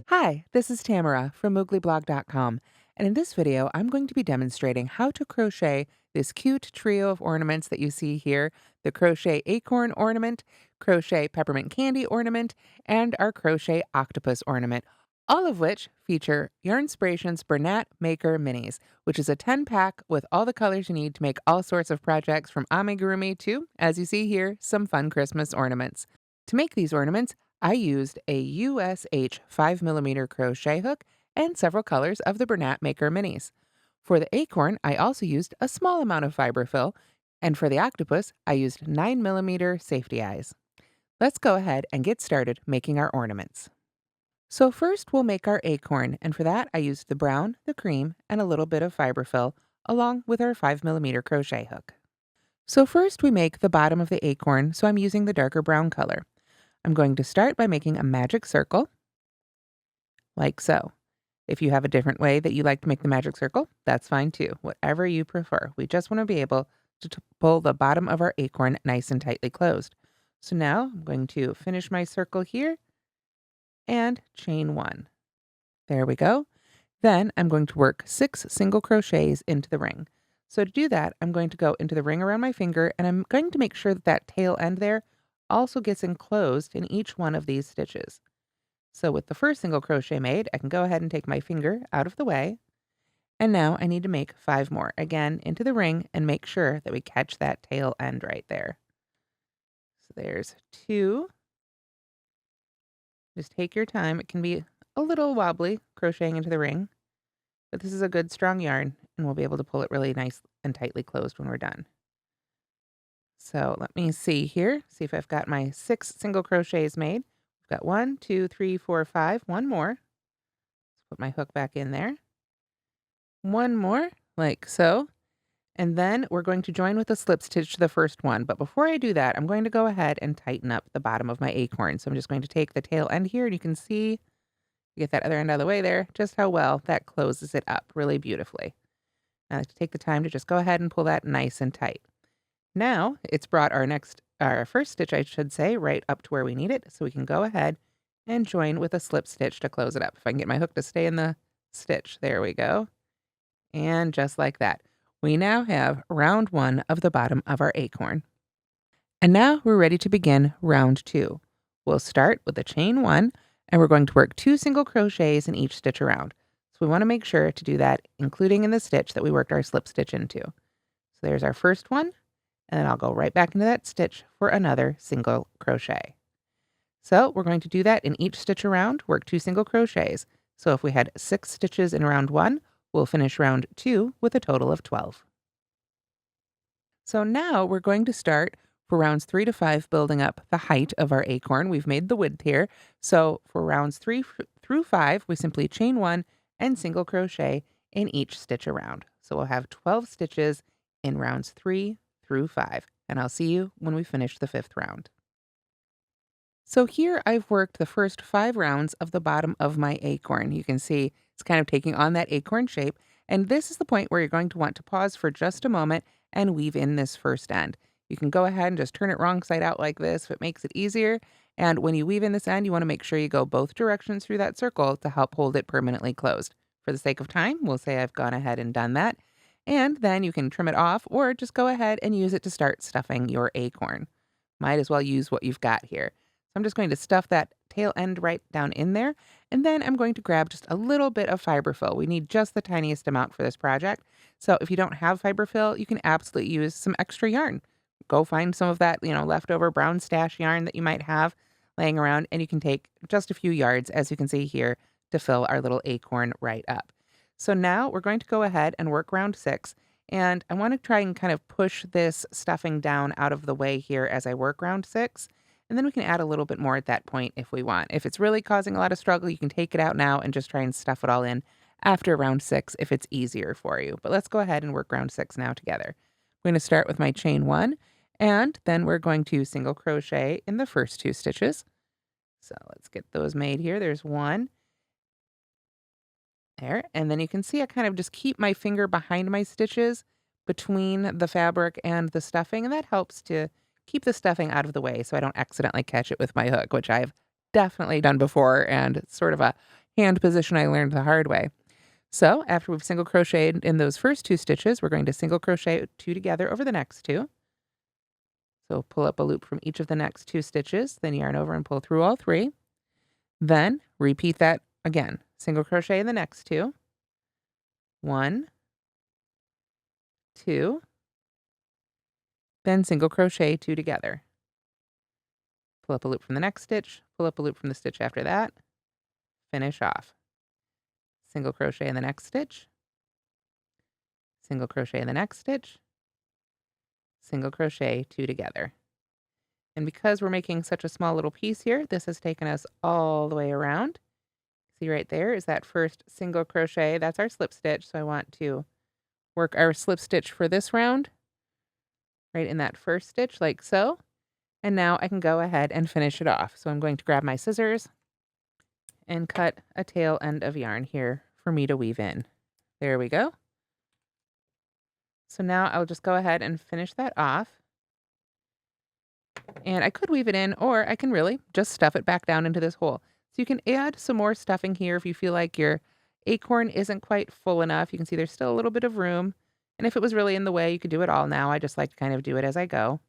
Hi, this is Tamara from mooglyblog.com, and in this video, I'm going to be demonstrating how to crochet this cute trio of ornaments that you see here, the Crochet Acorn Ornament, Crochet Peppermint Candy Ornament, and our Crochet Octopus Ornament, all of which feature Yarnspiration's Bernat Maker Minis, which is a 10-pack with all the colors you need to make all sorts of projects from amigurumi to, as you see here, some fun Christmas ornaments. To make these ornaments, I used a USH 5mm crochet hook and several colors of the Bernat Maker Minis. For the acorn, I also used a small amount of Fiberfill, and for the octopus, I used 9mm safety eyes. Let's go ahead and get started making our ornaments. So first we'll make our acorn, and for that I used the brown, the cream, and a little bit of Fiberfill, along with our 5mm crochet hook. So first we make the bottom of the acorn, so I'm using the darker brown color. I'm going to start by making a magic circle, like so. If you have a different way that you like to make the magic circle, that's fine too, whatever you prefer. We just want to be able to pull the bottom of our acorn nice and tightly closed. So now I'm going to finish my circle here and chain one. There we go. Then I'm going to work 6 single crochets into the ring. So to do that, I'm going to go into the ring around my finger, and I'm going to make sure that that tail end there also gets enclosed in each one of these stitches. So with the first single crochet made, I can go ahead and take my finger out of the way. And now I need to make 5 more, again into the ring, and make sure that we catch that tail end right there. So there's 2. Just take your time. It can be a little wobbly crocheting into the ring, but this is a good strong yarn, and we'll be able to pull it really nice and tightly closed when we're done. So let me see here, see if I've got my 6 single crochets made. I've got 1, 2, 3, 4, 5, one more. Let's put my hook back in there. One more, like so. And then we're going to join with a slip stitch to the first one. But before I do that, I'm going to go ahead and tighten up the bottom of my acorn. So I'm just going to take the tail end here, and you can see, get that other end out of the way there, just how well that closes it up really beautifully. Now I like to take the time to just go ahead and pull that nice and tight. Now it's brought our first stitch, I should say, right up to where we need it. So we can go ahead and join with a slip stitch to close it up. If I can get my hook to stay in the stitch, there we go. And just like that, we now have round 1 of the bottom of our acorn. And now we're ready to begin round 2. We'll start with a chain 1, and we're going to work 2 single crochets in each stitch around. So we want to make sure to do that, including in the stitch that we worked our slip stitch into. So there's our first one. And then I'll go right back into that stitch for another single crochet. So we're going to do that in each stitch around, work 2 single crochets. So if we had 6 stitches in round 1, we'll finish round 2 with a total of 12. So now we're going to start for rounds 3 to 5 building up the height of our acorn. We've made the width here. So for rounds 3 through 5, we simply chain 1 and single crochet in each stitch around. So we'll have 12 stitches in rounds 3 through 5, and I'll see you when we finish the 5th round. So here I've worked the first 5 rounds of the bottom of my acorn. You can see it's kind of taking on that acorn shape, and this is the point where you're going to want to pause for just a moment and weave in this first end. You can go ahead and just turn it wrong side out like this if it makes it easier, and when you weave in this end, you want to make sure you go both directions through that circle to help hold it permanently closed. For the sake of time, we'll say I've gone ahead and done that. And then you can trim it off or just go ahead and use it to start stuffing your acorn. Might as well use what you've got here. So I'm just going to stuff that tail end right down in there. And then I'm going to grab just a little bit of Fiberfill. We need just the tiniest amount for this project. So if you don't have Fiberfill, you can absolutely use some extra yarn. Go find some of that, leftover brown stash yarn that you might have laying around, and you can take just a few yards, as you can see here, to fill our little acorn right up. So now we're going to go ahead and work round 6, and I want to try and kind of push this stuffing down out of the way here as I work round 6, and then we can add a little bit more at that point if we want. If it's really causing a lot of struggle, you can take it out now and just try and stuff it all in after round 6 if it's easier for you. But let's go ahead and work round 6 now together. I'm going to start with my chain 1, and then we're going to single crochet in the first 2 stitches. So let's get those made here. There's 1. There, and then you can see I kind of just keep my finger behind my stitches between the fabric and the stuffing, and that helps to keep the stuffing out of the way so I don't accidentally catch it with my hook, which I've definitely done before, and it's sort of a hand position I learned the hard way. So after we've single crocheted in those first 2 stitches, we're going to single crochet 2 together over the next 2. So pull up a loop from each of the next 2 stitches, then yarn over and pull through all 3. Then repeat that again. Single crochet in the next 2. 1, 2, then single crochet 2 together. Pull up a loop from the next stitch, pull up a loop from the stitch after that, finish off. Single crochet in the next stitch, single crochet in the next stitch, single crochet 2 together. And because we're making such a small little piece here, this has taken us all the way around. See right there is that first single crochet. That's our slip stitch. So I want to work our slip stitch for this round right in that first stitch like so. And now I can go ahead and finish it off. So I'm going to grab my scissors and cut a tail end of yarn here for me to weave in. There we go. So now I'll just go ahead and finish that off. And I could weave it in, or I can really just stuff it back down into this hole. So you can add some more stuffing here if you feel like your acorn isn't quite full enough. You can see there's still a little bit of room. And if it was really in the way, you could do it all now. I just like to kind of do it as I go.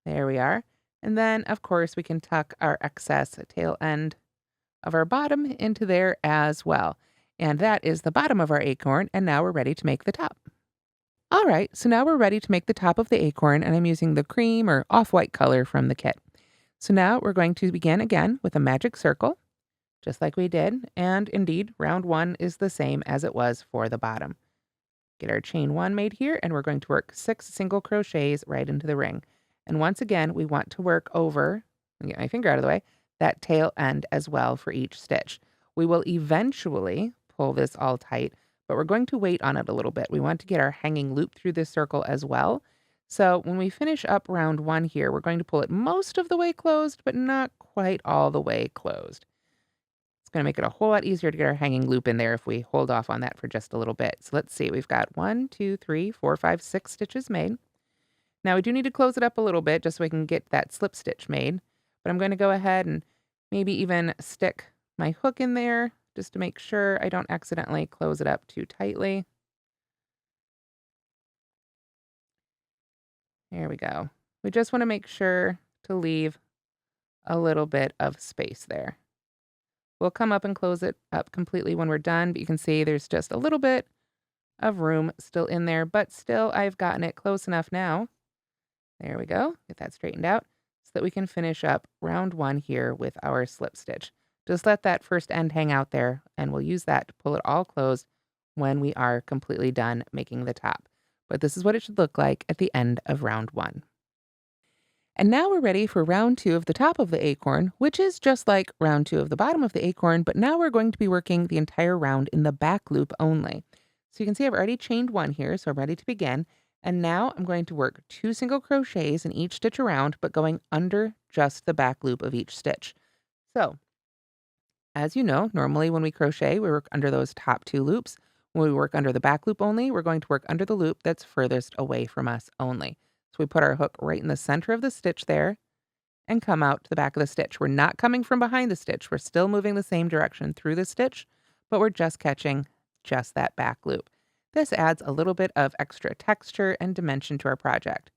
There we are. And then, of course, we can tuck our excess tail end of our bottom into there as well. And that is the bottom of our acorn. And now we're ready to make the top. All right, so now we're ready to make the top of the acorn, and I'm using the cream or off-white color from the kit. So now we're going to begin again with a magic circle, just like we did. And indeed, round 1 is the same as it was for the bottom. Get our chain 1 made here, and we're going to work 6 single crochets right into the ring. And once again, we want to work over, let me get my finger out of the way, that tail end as well for each stitch. We will eventually pull this all tight, but we're going to wait on it a little bit. We want to get our hanging loop through this circle as well. So when we finish up round 1 here, we're going to pull it most of the way closed, but not quite all the way closed. It's going to make it a whole lot easier to get our hanging loop in there if we hold off on that for just a little bit. So let's see, we've got 1, 2, 3, 4, 5, 6 stitches made. Now we do need to close it up a little bit just so we can get that slip stitch made, but I'm going to go ahead and maybe even stick my hook in there just to make sure I don't accidentally close it up too tightly. There we go. We just want to make sure to leave a little bit of space there. We'll come up and close it up completely when we're done, but you can see there's just a little bit of room still in there, but still I've gotten it close enough now. There we go. Get that straightened out so that we can finish up round 1 here with our slip stitch. Just let that first end hang out there, and we'll use that to pull it all closed when we are completely done making the top. But this is what it should look like at the end of round 1. And now we're ready for round 2 of the top of the acorn, which is just like round 2 of the bottom of the acorn, but now we're going to be working the entire round in the back loop only. So you can see I've already chained 1 here, so I'm ready to begin. And now I'm going to work 2 single crochets in each stitch around, but going under just the back loop of each stitch. So, as you know, normally when we crochet, we work under those top 2 loops. When we work under the back loop only, we're going to work under the loop that's furthest away from us only. So we put our hook right in the center of the stitch there and come out to the back of the stitch. We're not coming from behind the stitch. We're still moving the same direction through the stitch, but we're just catching just that back loop. This adds a little bit of extra texture and dimension to our project.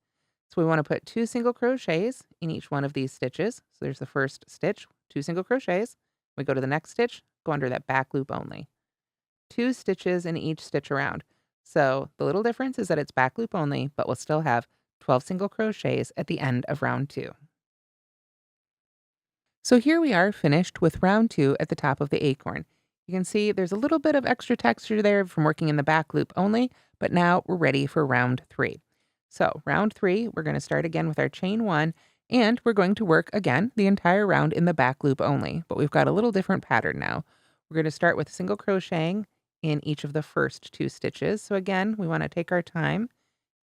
So we want to put 2 single crochets in each one of these stitches. So there's the first stitch, 2 single crochets. We go to the next stitch, go under that back loop only. 2 stitches in each stitch around. So the little difference is that it's back loop only, but we'll still have 12 single crochets at the end of round 2. So here we are finished with round 2 at the top of the acorn. You can see there's a little bit of extra texture there from working in the back loop only, but now we're ready for round 3. So round 3, we're going to start again with our chain 1, and we're going to work again the entire round in the back loop only, but we've got a little different pattern now. We're going to start with single crocheting in each of the first 2 stitches. So again, we want to take our time,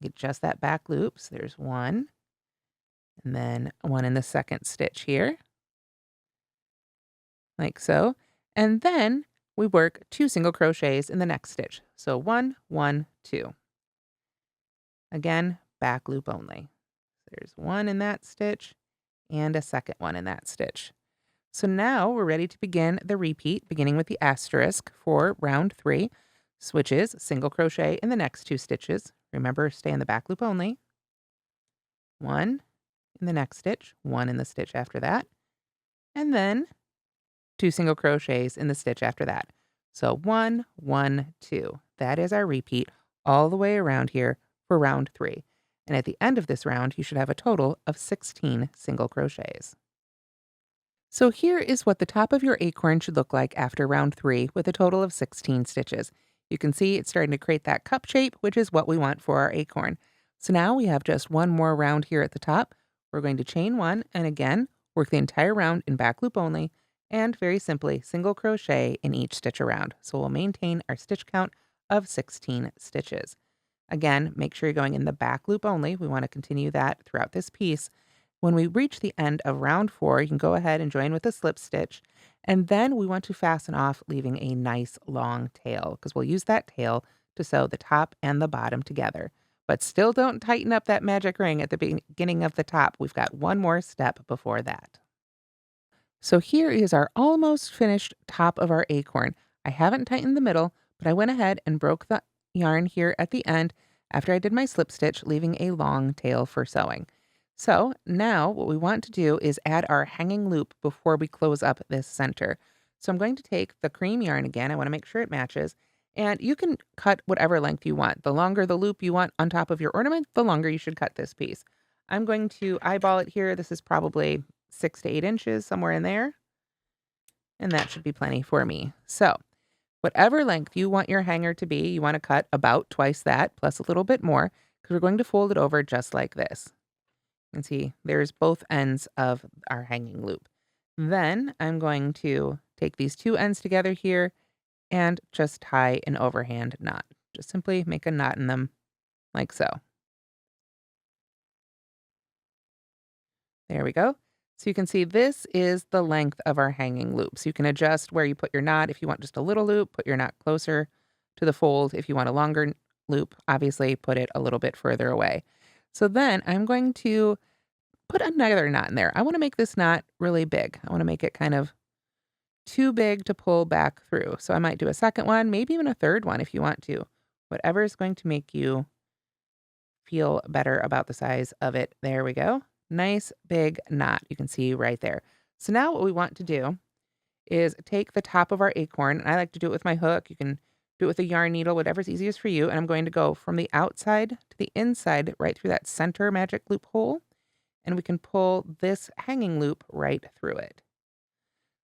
get just that back loop. So there's 1, and then 1 in the second stitch here, like so. And then we work 2 single crochets in the next stitch. So 1, 1, 2. Again, back loop only. There's one in that stitch and a second one in that stitch. So now we're ready to begin the repeat, beginning with the asterisk for round 3, which is single crochet in the next 2 stitches. Remember, stay in the back loop only. 1 in the next stitch, 1 in the stitch after that, and then 2 single crochets in the stitch after that. So 1, 1, 2. That is our repeat all the way around here for round 3. And at the end of this round, you should have a total of 16 single crochets. So here is what the top of your acorn should look like after round 3 with a total of 16 stitches. You can see it's starting to create that cup shape, which is what we want for our acorn. So now we have just one more round here at the top. We're going to chain 1 and again, work the entire round in back loop only and very simply single crochet in each stitch around. So we'll maintain our stitch count of 16 stitches. Again, make sure you're going in the back loop only. We want to continue that throughout this piece. When we reach the end of round 4, you can go ahead and join with a slip stitch. And then we want to fasten off, leaving a nice long tail because we'll use that tail to sew the top and the bottom together. But still don't tighten up that magic ring at the beginning of the top. We've got one more step before that. So here is our almost finished top of our acorn. I haven't tightened the middle, but I went ahead and broke the yarn here at the end after I did my slip stitch, leaving a long tail for sewing. So now what we want to do is add our hanging loop before we close up this center. So I'm going to take the cream yarn again. I want to make sure it matches. And you can cut whatever length you want. The longer the loop you want on top of your ornament, the longer you should cut this piece. I'm going to eyeball it here. This is probably 6 to 8 inches, somewhere in there. And that should be plenty for me. So whatever length you want your hanger to be, you want to cut about twice that, plus a little bit more, because we're going to fold it over just like this. And see, there's both ends of our hanging loop. Then I'm going to take these 2 ends together here and just tie an overhand knot. Just simply make a knot in them like so. There we go. So you can see this is the length of our hanging loop. So you can adjust where you put your knot. If you want just a little loop, put your knot closer to the fold. If you want a longer loop, obviously put it a little bit further away. So then I'm going to put another knot in there. I want to make this knot really big. I want to make it kind of too big to pull back through. So I might do a second one, maybe even a third one if you want to. Whatever is going to make you feel better about the size of it. There we go. Nice big knot you can see right there. So now what we want to do is take the top of our acorn, and I like to do it with my hook. You can do it with a yarn needle, whatever's easiest for you. And I'm going to go from the outside to the inside, right through that center magic loop hole. And we can pull this hanging loop right through it.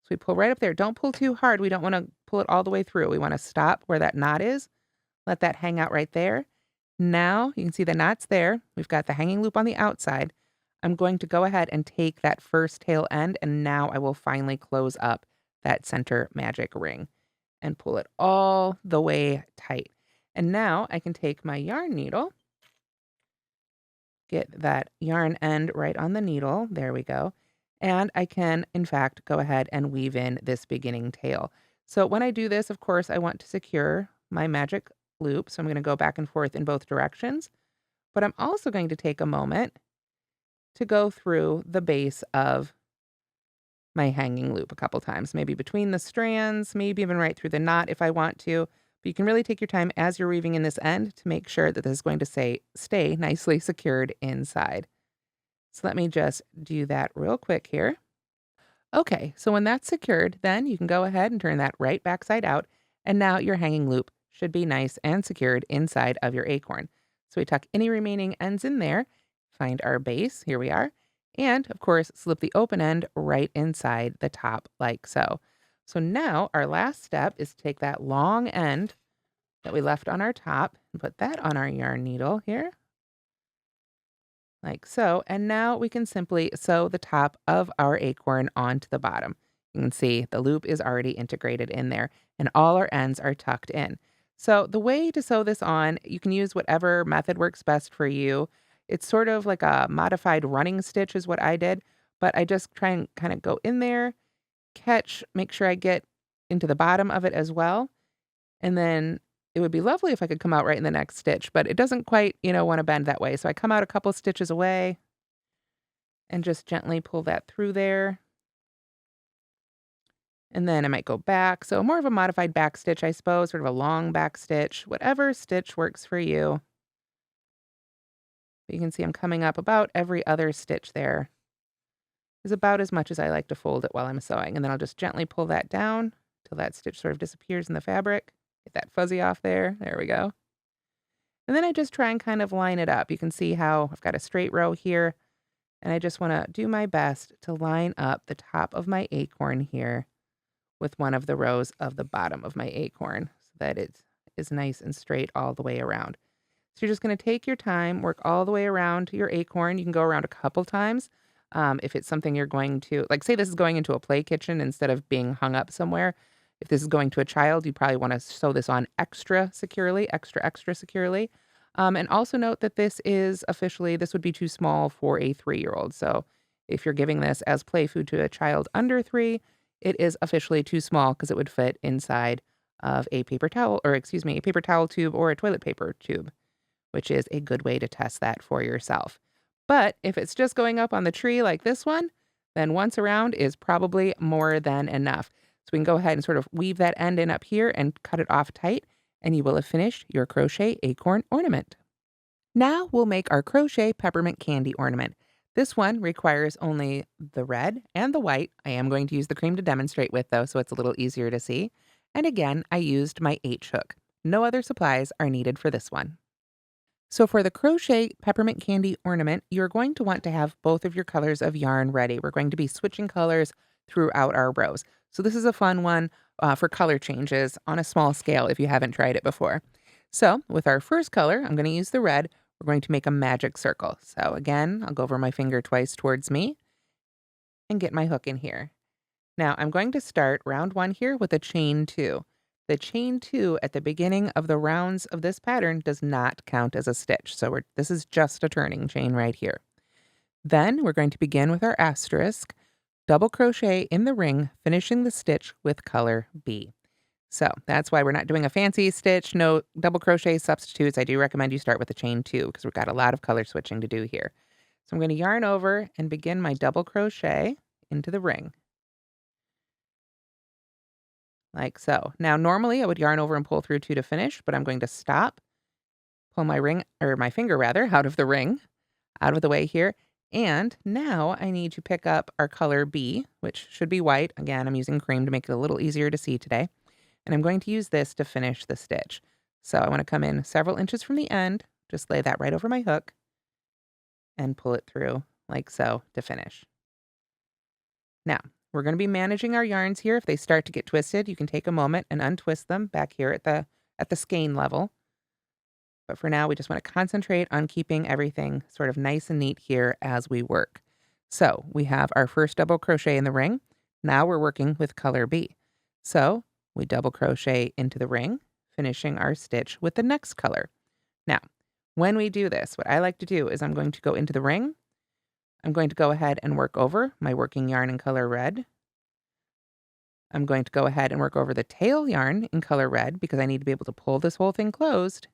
So we pull right up there. Don't pull too hard. We don't want to pull it all the way through. We want to stop where that knot is. Let that hang out right there. Now you can see the knot's there. We've got the hanging loop on the outside. I'm going to go ahead and take that first tail end, and now I will finally close up that center magic ring and pull it all the way tight. And now I can take my yarn needle, get that yarn end right on the needle. There we go. And I can, in fact, go ahead and weave in this beginning tail. So when I do this, of course, I want to secure my magic loop. So I'm going to go back and forth in both directions. But I'm also going to take a moment to go through the base of my hanging loop a couple times, maybe between the strands, maybe even right through the knot if I want to. But you can really take your time as you're weaving in this end to make sure that this is going to stay nicely secured inside. So let me just do that real quick here. Okay, so when that's secured, then you can go ahead and turn that right backside out. And now your hanging loop should be nice and secured inside of your acorn. So we tuck any remaining ends in there, find our base, here we are, and of course, slip the open end right inside the top like so. So now our last step is to take that long end that we left on our top and put that on our yarn needle here, like so. And now we can simply sew the top of our acorn onto the bottom. You can see the loop is already integrated in there and all our ends are tucked in. So the way to sew this on, you can use whatever method works best for you. It's sort of like a modified running stitch is what I did, but I just try and kind of go in there, catch, make sure I get into the bottom of it as well. And then it would be lovely if I could come out right in the next stitch, but it doesn't quite, want to bend that way. So I come out a couple stitches away, and just gently pull that through there. And then I might go back. So more of a modified back stitch, I suppose, sort of a long back stitch, whatever stitch works for you. But you can see I'm coming up about every other stitch there. Is about as much as I like to fold it while I'm sewing. And then I'll just gently pull that down till that stitch sort of disappears in the fabric. Get that fuzzy off there. There we go. And then I just try and kind of line it up. You can see how I've got a straight row here. And I just want to do my best to line up the top of my acorn here with one of the rows of the bottom of my acorn so that it is nice and straight all the way around. So you're just going to take your time, work all the way around your acorn. You can go around a couple times. If it's something you're going to, like say this is going into a play kitchen instead of being hung up somewhere. If this is going to a child, you probably want to sew this on extra securely, extra securely. And also note that this would be too small for a 3-year-old. So if you're giving this as play food to a child under 3, it is officially too small because it would fit inside of a paper towel, or excuse me, a paper towel tube or a toilet paper tube, which is a good way to test that for yourself. But if it's just going up on the tree like this one, then once around is probably more than enough. So we can go ahead and sort of weave that end in up here and cut it off tight, and you will have finished your crochet acorn ornament. Now we'll make our crochet peppermint candy ornament. This one requires only the red and the white. I am going to use the cream to demonstrate with though, so it's a little easier to see. And again, I used my H hook. No other supplies are needed for this one. So for the crochet peppermint candy ornament, you're going to want to have both of your colors of yarn ready. We're going to be switching colors throughout our rows. So this is a fun one for color changes on a small scale if you haven't tried it before. So with our first color, I'm going to use the red. We're going to make a magic circle. So again, I'll go over my finger twice towards me and get my hook in here. Now I'm going to start round 1 here with a chain 2. The chain 2 at the beginning of the rounds of this pattern does not count as a stitch. So this is just a turning chain right here. Then we're going to begin with our asterisk, double crochet in the ring, finishing the stitch with color B. So that's why we're not doing a fancy stitch, no double crochet substitutes. I do recommend you start with a chain 2 because we've got a lot of color switching to do here. So I'm going to yarn over and begin my double crochet into the ring. Like so. Now, normally I would yarn over and pull through 2 to finish, but I'm going to stop, pull my finger rather, out of the ring, out of the way here. And now I need to pick up our color B, which should be white. Again, I'm using cream to make it a little easier to see today. And I'm going to use this to finish the stitch. So I want to come in several inches from the end, just lay that right over my hook, and pull it through like so to finish. Now, we're going to be managing our yarns here. If they start to get twisted, you can take a moment and untwist them back here at the skein level. But for now, we just want to concentrate on keeping everything sort of nice and neat here as we work. So we have our first double crochet in the ring. Now we're working with color B. So we double crochet into the ring, finishing our stitch with the next color. Now, when we do this, what I like to do is I'm going to go into the ring. I'm going to go ahead and work over my working yarn in color red. I'm going to go ahead and work over the tail yarn in color red because I need to be able to pull this whole thing closed.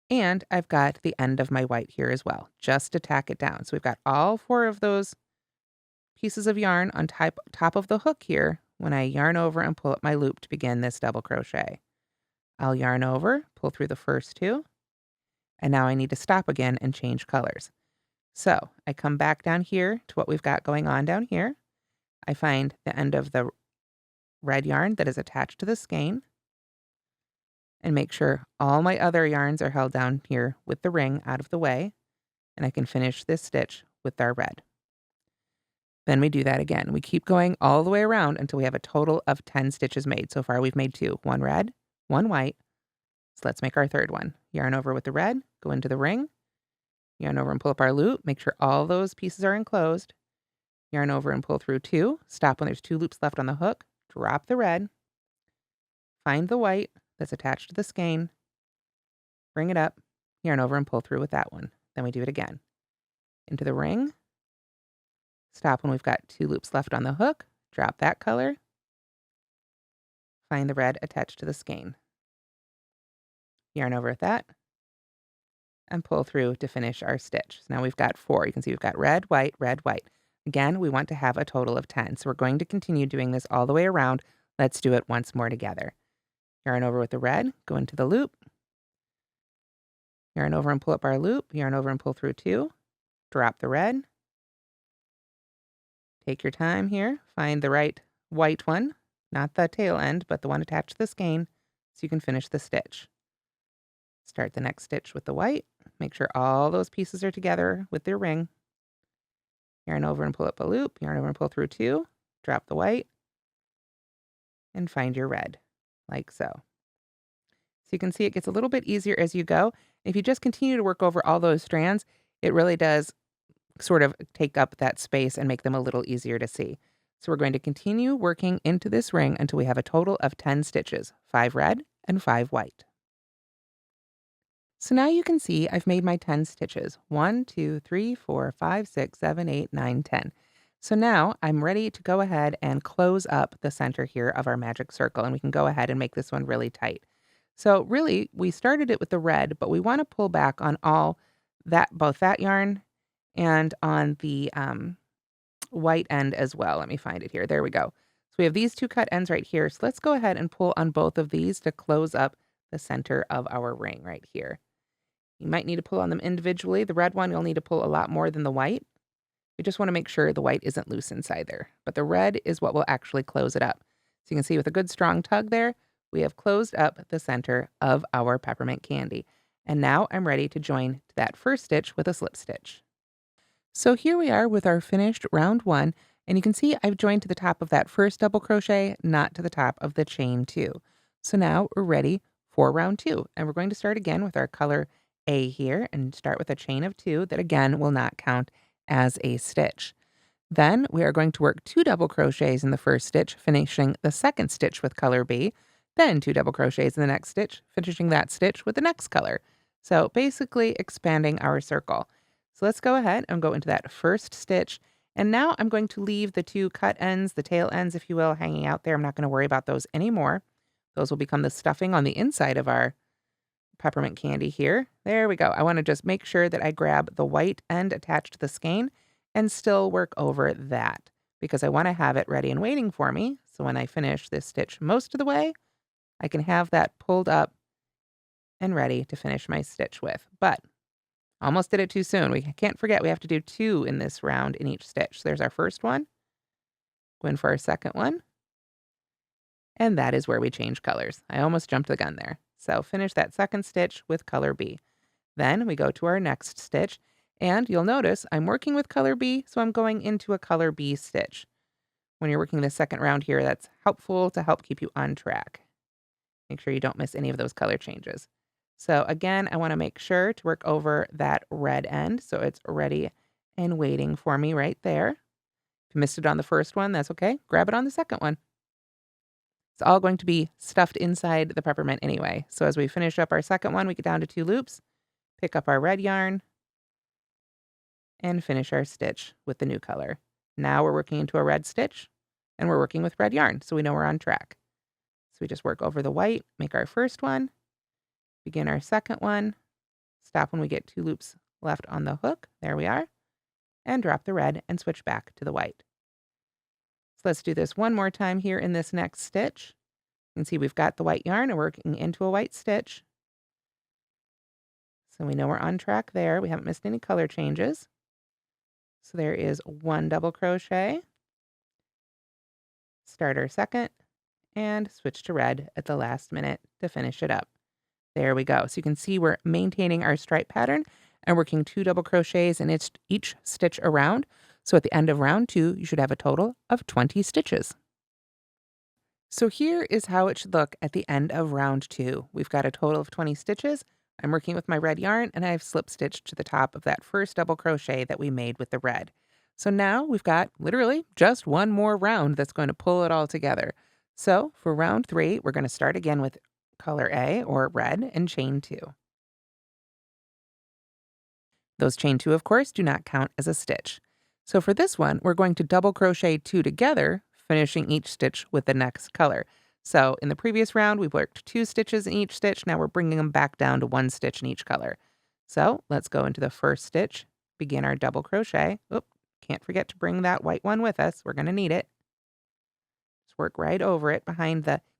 And I've got the end of my white here as well, just to tack it down. So we've got all 4 of those pieces of yarn on top of the hook here when I yarn over and pull up my loop to begin this double crochet. I'll yarn over, pull through the first 2, and now I need to stop again and change colors. So I come back down here to what we've got going on down here. I find the end of the red yarn that is attached to the skein and make sure all my other yarns are held down here with the ring out of the way, and I can finish this stitch with our red. Then we do that again. We keep going all the way around until we have a total of 10 stitches made. So far we've made 2, 1 red, 1 white. So let's make our third one. Yarn over with the red, go into the ring, yarn over and pull up our loop, make sure all those pieces are enclosed. Yarn over and pull through 2, stop when there's 2 loops left on the hook, drop the red, find the white that's attached to the skein, bring it up, yarn over and pull through with that one. Then we do it again. Into the ring, stop when we've got 2 loops left on the hook, drop that color, find the red attached to the skein. Yarn over with that. and pull through to finish our stitch. So now we've got 4. You can see we've got red, white, red, white. Again, we want to have a total of 10. So we're going to continue doing this all the way around. Let's do it once more together. Yarn over with the red, go into the loop. Yarn over and pull up our loop. Yarn over and pull through 2. Drop the red. Take your time here. Find the right white one, not the tail end, but the one attached to the skein, so you can finish the stitch. Start the next stitch with the white. Make sure all those pieces are together with their ring. Yarn over and pull up a loop. Yarn over and pull through 2. Drop the white. And find your red, like so. So you can see it gets a little bit easier as you go. If you just continue to work over all those strands, it really does sort of take up that space and make them a little easier to see. So we're going to continue working into this ring until we have a total of 10 stitches, 5 red and 5 white. So now you can see I've made my 10 stitches. 1, 2, 3, 4, 5, 6, 7, 8, 9, 10. So now I'm ready to go ahead and close up the center here of our magic circle, and we can go ahead and make this one really tight. So really, we started it with the red, but we want to pull back on both that yarn and on the white end as well. Let me find it here. There we go. So we have these 2 cut ends right here. So let's go ahead and pull on both of these to close up the center of our ring right here. You might need to pull on them individually. The red one, you'll need to pull a lot more than the white. We just want to make sure the white isn't loose inside there. But the red is what will actually close it up. So you can see with a good strong tug there, we have closed up the center of our peppermint candy. And now I'm ready to join that first stitch with a slip stitch. So here we are with our finished round 1, and you can see I've joined to the top of that first double crochet, not to the top of the chain 2. So now we're ready for round 2, and we're going to start again with our color A here and start with a chain of 2 that again will not count as a stitch. Then we are going to work 2 double crochets in the first stitch, finishing the second stitch with color B, then 2 double crochets in the next stitch, finishing that stitch with the next color. So basically expanding our circle. So let's go ahead and go into that first stitch. And now I'm going to leave the 2 cut ends, the tail ends, if you will, hanging out there. I'm not going to worry about those anymore. Those will become the stuffing on the inside of our peppermint candy here. There we go. I want to just make sure that I grab the white end attached to the skein and still work over that because I want to have it ready and waiting for me. So when I finish this stitch most of the way, I can have that pulled up and ready to finish my stitch with. But almost did it too soon. We can't forget we have to do 2 in this round in each stitch. So there's our first one. Go in for our second one. And that is where we change colors. I almost jumped the gun there. So finish that second stitch with color B. Then we go to our next stitch, and you'll notice I'm working with color B, so I'm going into a color B stitch. When you're working the second round here, that's helpful to help keep you on track. Make sure you don't miss any of those color changes. So again, I want to make sure to work over that red end, so it's ready and waiting for me right there. If you missed it on the first one, that's okay. Grab it on the second one. It's all going to be stuffed inside the peppermint anyway. So as we finish up our second one, we get down to 2 loops, pick up our red yarn, and finish our stitch with the new color. Now we're working into a red stitch, and we're working with red yarn, so we know we're on track. So we just work over the white, make our first one, begin our second one, stop when we get 2 loops left on the hook, there we are, and drop the red and switch back to the white. So let's do this one more time here in this next stitch. You can see we've got the white yarn and working into a white stitch. So we know we're on track there. We haven't missed any color changes. So there is 1 double crochet, start our second, and switch to red at the last minute to finish it up. There we go. So you can see we're maintaining our stripe pattern and working 2 double crochets in each stitch around. So at the end of round 2, you should have a total of 20 stitches. So here is how it should look at the end of round 2. We've got a total of 20 stitches. I'm working with my red yarn, and I've slip stitched to the top of that first double crochet that we made with the red. So now we've got literally just 1 more round that's going to pull it all together. So for round 3, we're going to start again with color A, or red, and chain 2. Those chain 2, of course, do not count as a stitch. So for this one, we're going to double crochet 2 together, finishing each stitch with the next color. So in the previous round, we worked 2 stitches in each stitch. Now we're bringing them back down to 1 stitch in each color. So let's go into the first stitch, begin our double crochet. Oop, can't forget to bring that white one with us. We're going to need it. Just work right over it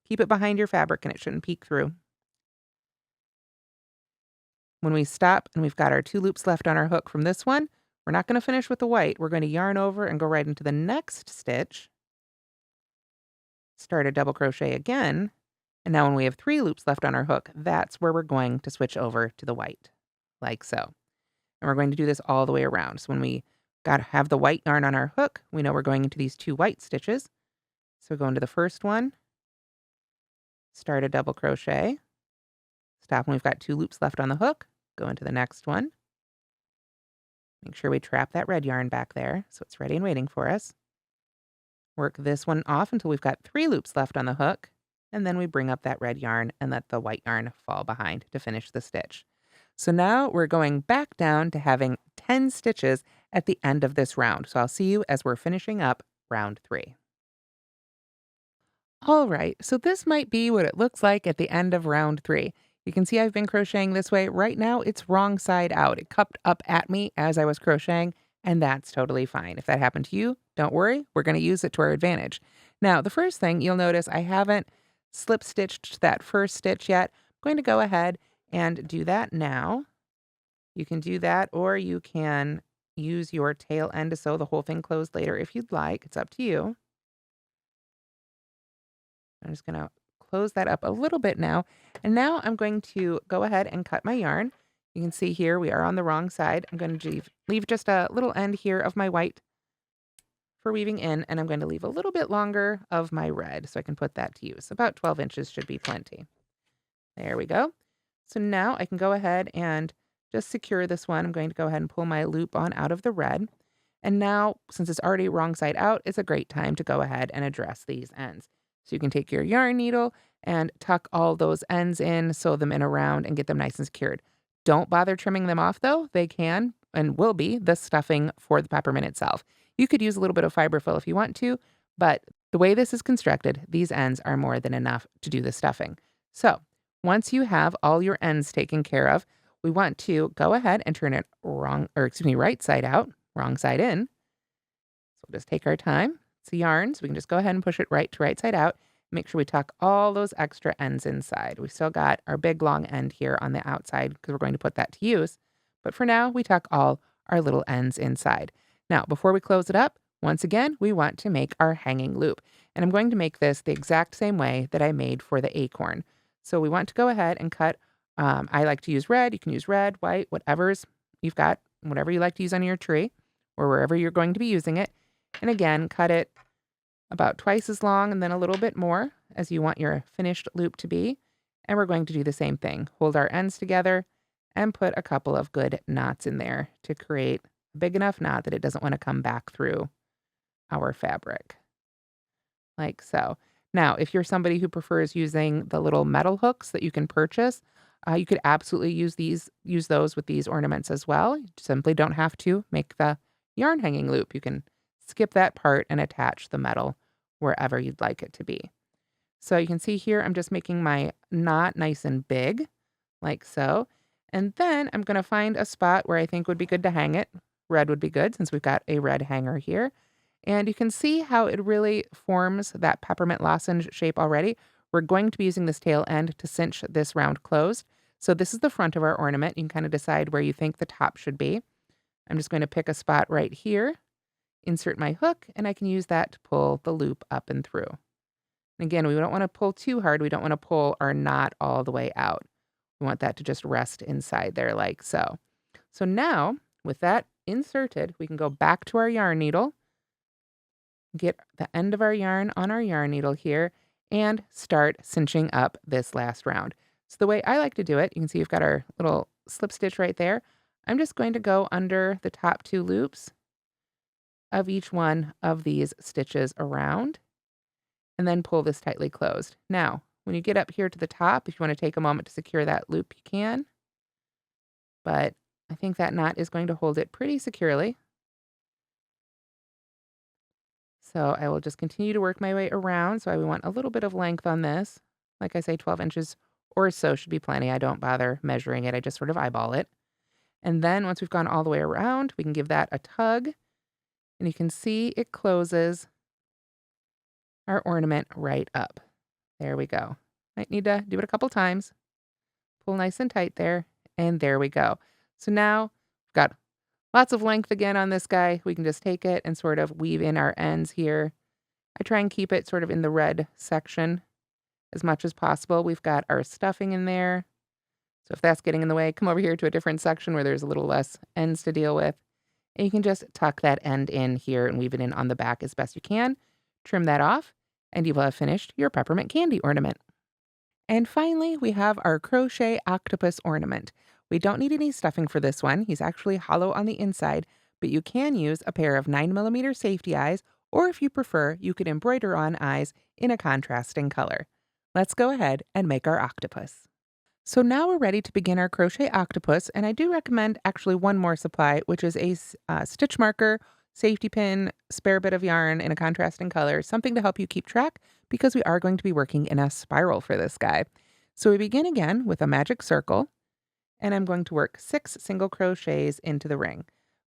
keep it behind your fabric and it shouldn't peek through. When we stop and we've got our 2 loops left on our hook from this one, we're not going to finish with the white. We're going to yarn over and go right into the next stitch. Start a double crochet again. And now when we have 3 loops left on our hook, that's where we're going to switch over to the white, like so. And we're going to do this all the way around. So when we have the white yarn on our hook, we know we're going into these 2 white stitches. So go into the first one, start a double crochet, stop when we've got 2 loops left on the hook, go into the next one. Make sure we trap that red yarn back there so it's ready and waiting for us. Work this one off until we've got 3 loops left on the hook, and then we bring up that red yarn and let the white yarn fall behind to finish the stitch. So now we're going back down to having 10 stitches at the end of this round. So I'll see you as we're finishing up round 3. All right, so this might be what it looks like at the end of round 3. You can see I've been crocheting this way. Right now, it's wrong side out. It cupped up at me as I was crocheting, and that's totally fine. If that happened to you, don't worry. We're going to use it to our advantage. Now, the first thing you'll notice, I haven't slip stitched that first stitch yet. I'm going to go ahead and do that now. You can do that, or you can use your tail end to sew the whole thing closed later if you'd like. It's up to you. I'm just going to close that up a little bit now. And now I'm going to go ahead and cut my yarn. You can see here we are on the wrong side. I'm going to leave just a little end here of my white for weaving in, and I'm going to leave a little bit longer of my red so I can put that to use. About 12 inches should be plenty. There we go. So now I can go ahead and just secure this one. I'm going to go ahead and pull my loop on out of the red. And now, since it's already wrong side out, it's a great time to go ahead and address these ends. So you can take your yarn needle and tuck all those ends in, sew them in around, and get them nice and secured. Don't bother trimming them off, though. They can and will be the stuffing for the peppermint itself. You could use a little bit of fiberfill if you want to, but the way this is constructed, these ends are more than enough to do the stuffing. So once you have all your ends taken care of, we want to go ahead and turn it right side out, wrong side in. So we'll just take our time. It's yarn, so we can just go ahead and push it right to right side out. Make sure we tuck all those extra ends inside. We still got our big long end here on the outside because we're going to put that to use. But for now, we tuck all our little ends inside. Now, before we close it up, once again, we want to make our hanging loop. And I'm going to make this the exact same way that I made for the acorn. So we want to go ahead and cut. I like to use red. You can use red, white, whatever's you've got, whatever you like to use on your tree or wherever you're going to be using it. And again, cut it about twice as long and then a little bit more as you want your finished loop to be. And we're going to do the same thing. Hold our ends together and put a couple of good knots in there to create a big enough knot that it doesn't want to come back through our fabric. Like so. Now, if you're somebody who prefers using the little metal hooks that you can purchase, you could absolutely use those with these ornaments as well. You simply don't have to make the yarn hanging loop. You can skip that part and attach the metal wherever you'd like it to be. So you can see here, I'm just making my knot nice and big, like so. And then I'm going to find a spot where I think would be good to hang it. Red would be good since we've got a red hanger here. And you can see how it really forms that peppermint lozenge shape already. We're going to be using this tail end to cinch this round closed. So this is the front of our ornament. You can kind of decide where you think the top should be. I'm just going to pick a spot right here, insert my hook, and I can use that to pull the loop up and through. And again, we don't want to pull too hard. We don't want to pull our knot all the way out. We want that to just rest inside there like so. So now, with that inserted, we can go back to our yarn needle, get the end of our yarn on our yarn needle here, and start cinching up this last round. So the way I like to do it, you can see we've got our little slip stitch right there. I'm just going to go under the top 2 loops of each one of these stitches around, and then pull this tightly closed. Now, when you get up here to the top, if you want to take a moment to secure that loop, you can. But I think that knot is going to hold it pretty securely. So I will just continue to work my way around. So I want a little bit of length on this. Like I say, 12 inches or so should be plenty. I don't bother measuring it. I just sort of eyeball it. And then once we've gone all the way around, we can give that a tug, and you can see it closes our ornament right up. There we go. Might need to do it a couple times. Pull nice and tight there, and there we go. So now we've got lots of length again on this guy. We can just take it and sort of weave in our ends here. I try and keep it sort of in the red section as much as possible. We've got our stuffing in there. So if that's getting in the way, come over here to a different section where there's a little less ends to deal with. And you can just tuck that end in here and weave it in on the back as best you can. Trim that off, and you will have finished your peppermint candy ornament. And finally, we have our crochet octopus ornament. We don't need any stuffing for this one. He's actually hollow on the inside, but you can use a pair of 9mm safety eyes, or if you prefer, you could embroider on eyes in a contrasting color. Let's go ahead and make our octopus. So now we're ready to begin our crochet octopus, and I do recommend actually one more supply, which is a stitch marker, safety pin, spare bit of yarn in a contrasting color, something to help you keep track because we are going to be working in a spiral for this guy. So we begin again with a magic circle, and I'm going to work 6 single crochets into the ring.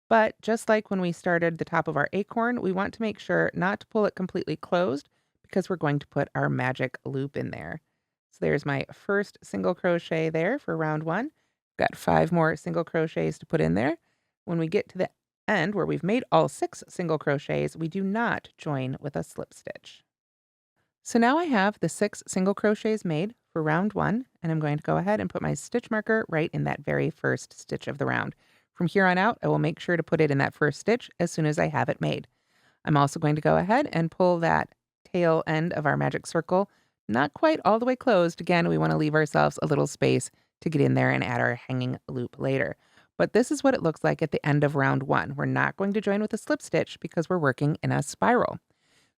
But just like when we started the top of our acorn, we want to make sure not to pull it completely closed because we're going to put our magic loop in there. So there's my first single crochet there for round 1. Got 5 more single crochets to put in there. When we get to the end where we've made all 6 single crochets, we do not join with a slip stitch. So now I have the 6 single crochets made for round 1, and I'm going to go ahead and put my stitch marker right in that very first stitch of the round. From here on out, I will make sure to put it in that first stitch as soon as I have it made. I'm also going to go ahead and pull that tail end of our magic circle not quite all the way closed. Again, we want to leave ourselves a little space to get in there and add our hanging loop later. But this is what it looks like at the end of round 1. We're not going to join with a slip stitch because we're working in a spiral.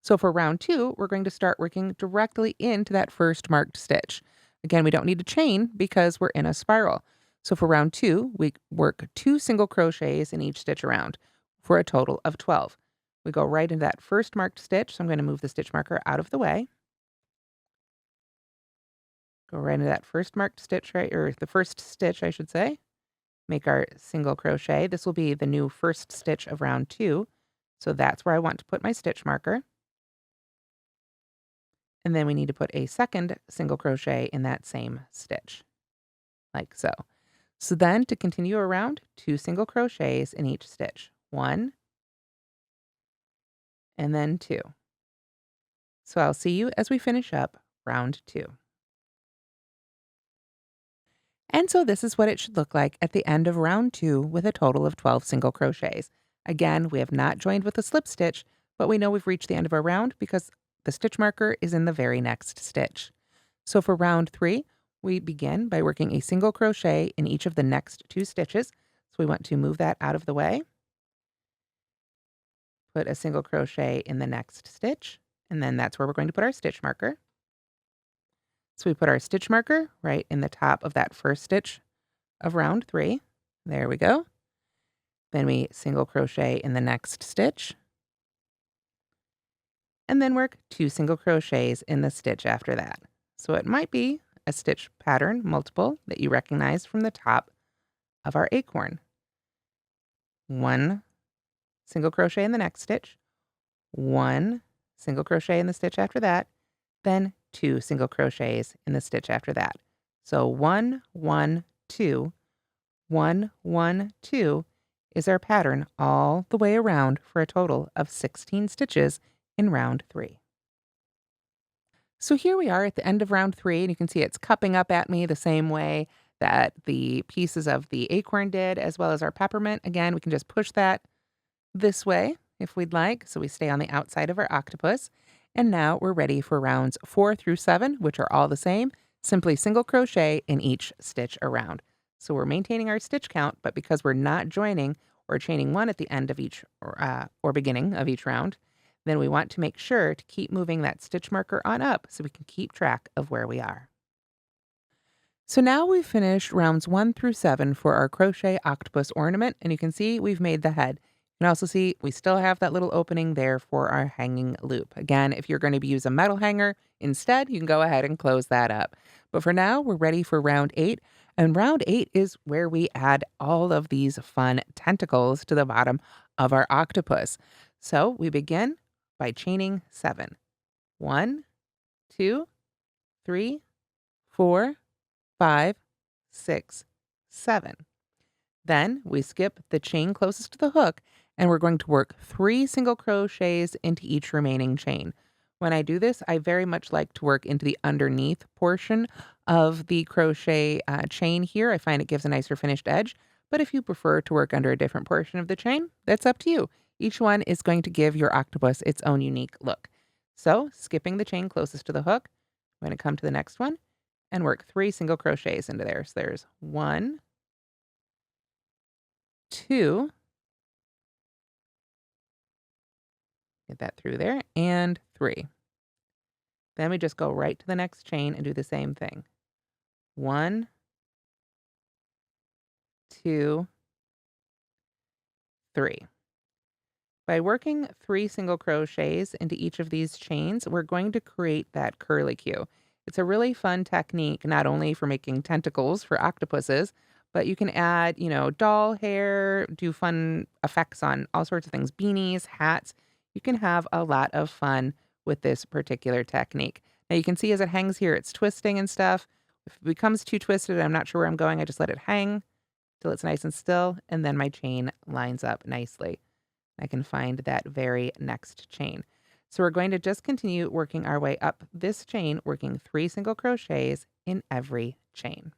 So for round 2, we're going to start working directly into that first marked stitch. Again, we don't need to chain because we're in a spiral. So for round 2, we work 2 single crochets in each stitch around for a total of 12. We go right into that first marked stitch. So I'm going to move the stitch marker out of the way. Go right into that first marked stitch, right, or the first stitch, I should say. Make our single crochet. This will be the new first stitch of round 2. So that's where I want to put my stitch marker. And then we need to put a second single crochet in that same stitch, like so. So then to continue around, 2 single crochets in each stitch. 1, and then 2. So I'll see you as we finish up round 2. And so this is what it should look like at the end of round 2 with a total of 12 single crochets. Again, we have not joined with a slip stitch, but we know we've reached the end of our round because the stitch marker is in the very next stitch. So for round 3, we begin by working a single crochet in each of the next 2 stitches. So we want to move that out of the way. Put a single crochet in the next stitch, and then that's where we're going to put our stitch marker. So we put our stitch marker right in the top of that first stitch of round 3. There we go. Then we single crochet in the next stitch, and then work 2 single crochets in the stitch after that. So it might be a stitch pattern, multiple, that you recognize from the top of our acorn. 1 single crochet in the next stitch, 1 single crochet in the stitch after that, then 2 single crochets in the stitch after that. So 1, 1, 2, 1, 1, 2 is our pattern all the way around for a total of 16 stitches in round 3. So here we are at the end of round 3, and you can see it's cupping up at me the same way that the pieces of the acorn did, as well as our peppermint. Again, we can just push that this way if we'd like, so we stay on the outside of our octopus. And now we're ready for rounds 4 through 7, which are all the same, simply single crochet in each stitch around. So we're maintaining our stitch count, but because we're not joining or chaining 1 at the end of each or beginning of each round, then we want to make sure to keep moving that stitch marker on up so we can keep track of where we are. So now we've finished rounds 1 through 7 for our crochet octopus ornament, and you can see we've made the head. You can also see we still have that little opening there for our hanging loop. Again, if you're going to use a metal hanger instead, you can go ahead and close that up. But for now, we're ready for round 8. And round 8 is where we add all of these fun tentacles to the bottom of our octopus. So we begin by chaining 7. 1, 2, 3, 4, 5, 6, 7. Then we skip the chain closest to the hook and we're going to work 3 single crochets into each remaining chain. When I do this, I very much like to work into the underneath portion of the crochet chain here. I find it gives a nicer finished edge. But if you prefer to work under a different portion of the chain, that's up to you. Each one is going to give your octopus its own unique look. So, skipping the chain closest to the hook, I'm going to come to the next one and work 3 single crochets into there. So there's 1, 2, get that through there, and 3. Then we just go right to the next chain and do the same thing. 1, 2, 3. By working 3 single crochets into each of these chains, we're going to create that curlicue. It's a really fun technique, not only for making tentacles for octopuses, but you can add, doll hair, do fun effects on all sorts of things, beanies, hats. You can have a lot of fun with this particular technique. Now you can see as it hangs here, it's twisting and stuff. If it becomes too twisted, I'm not sure where I'm going, I just let it hang till it's nice and still, and then my chain lines up nicely. I can find that very next chain. So we're going to just continue working our way up this chain, working 3 single crochets in every chain.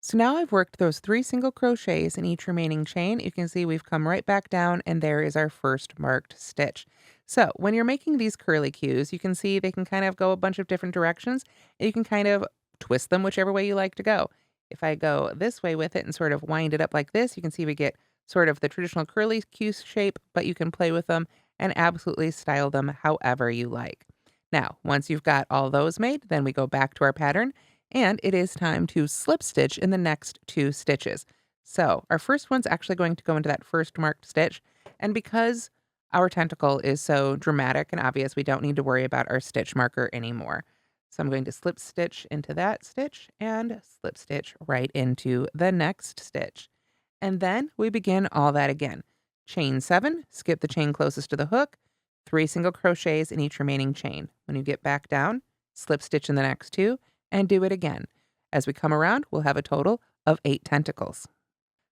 So now I've worked those 3 single crochets in each remaining chain. You can see we've come right back down and there is our first marked stitch. So when you're making these curlicues, you can see they can kind of go a bunch of different directions. And you can kind of twist them whichever way you like to go. If I go this way with it and sort of wind it up like this, you can see we get sort of the traditional curlicue shape, but you can play with them and absolutely style them however you like. Now, once you've got all those made, then we go back to our pattern and it is time to slip stitch in the next 2 stitches. So our first one's actually going to go into that first marked stitch. And because our tentacle is so dramatic and obvious, we don't need to worry about our stitch marker anymore. So I'm going to slip stitch into that stitch and slip stitch right into the next stitch. And then we begin all that again. Chain 7, skip the chain closest to the hook, 3 single crochets in each remaining chain. When you get back down, slip stitch in the next 2, and do it again. As we come around, we'll have a total of 8 tentacles.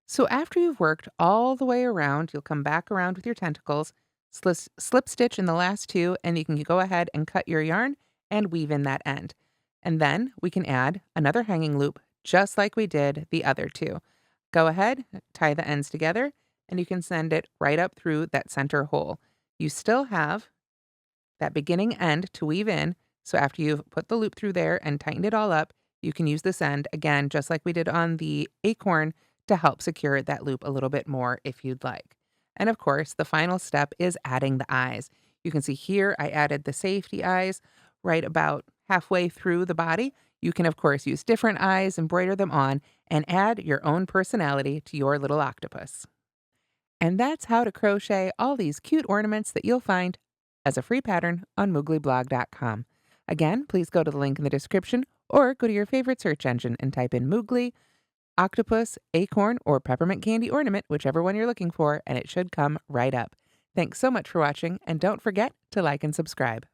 So after you've worked all the way around, you'll come back around with your tentacles, slip stitch in the last 2, and you can go ahead and cut your yarn and weave in that end. And then we can add another hanging loop just like we did the other 2. Go ahead, tie the ends together, and you can send it right up through that center hole. You still have that beginning end to weave in, so after you've put the loop through there and tightened it all up, you can use this end, again, just like we did on the acorn, to help secure that loop a little bit more if you'd like. And of course, the final step is adding the eyes. You can see here I added the safety eyes right about halfway through the body. You can, of course, use different eyes, embroider them on, and add your own personality to your little octopus. And that's how to crochet all these cute ornaments that you'll find as a free pattern on mooglyblog.com. Again, please go to the link in the description or go to your favorite search engine and type in Moogly, Octopus, Acorn, or Peppermint Candy Ornament, whichever one you're looking for, and it should come right up. Thanks so much for watching, and don't forget to like and subscribe.